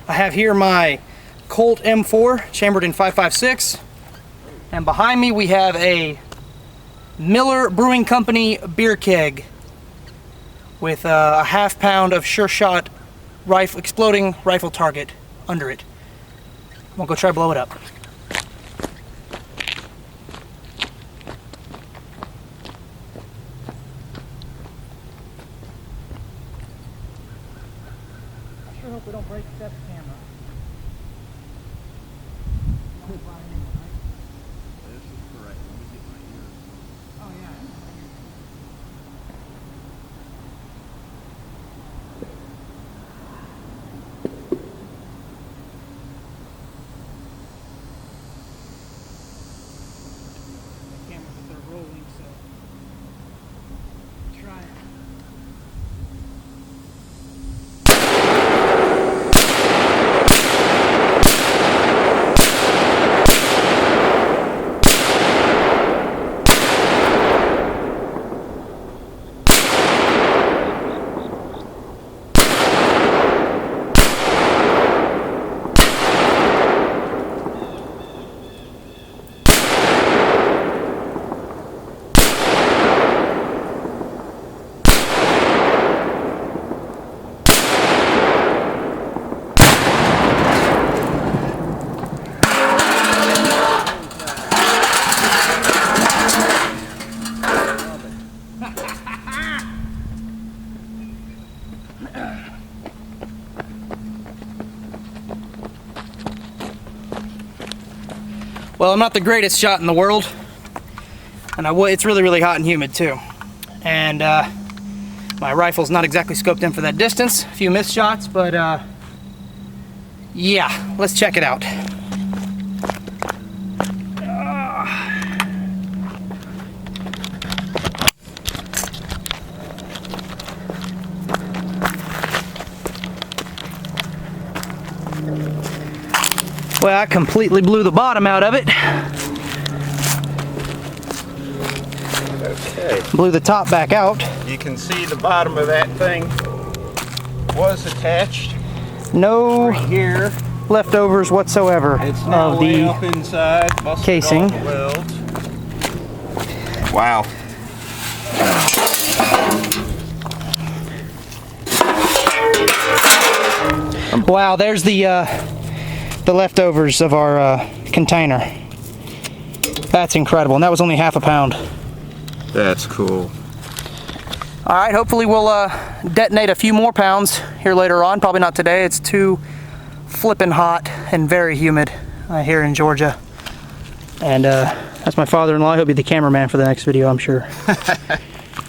I have here my Colt M4 chambered in 5.56, and behind me we have a Miller Brewing Company beer keg with a ½ pound of Sure Shot exploding rifle target under it. I'm gonna go try to blow it up. I sure hope we don't break Seth's camera. This is correct. Let me get my ears. Oh yeah. The cameras are rolling, so try it. Well, I'm not the greatest shot in the world, and it's really, really hot and humid too. And my rifle's not exactly scoped in for that distance. A few missed shots, but yeah, let's check it out. Well, I completely blew the bottom out of it. Okay. Blew the top back out. You can see the bottom of that thing was attached. No Right here. leftovers whatsoever It's now of way the up inside. Busted casing. off the welds. Wow. Wow, there's the leftovers of our container. That's incredible, and that was only ½ pound. That's cool. All right, hopefully we'll detonate a few more pounds here later on. Probably not today. It's too flippin' hot and very humid here in Georgia. And that's my father-in-law. He'll be the cameraman for the next video, I'm sure.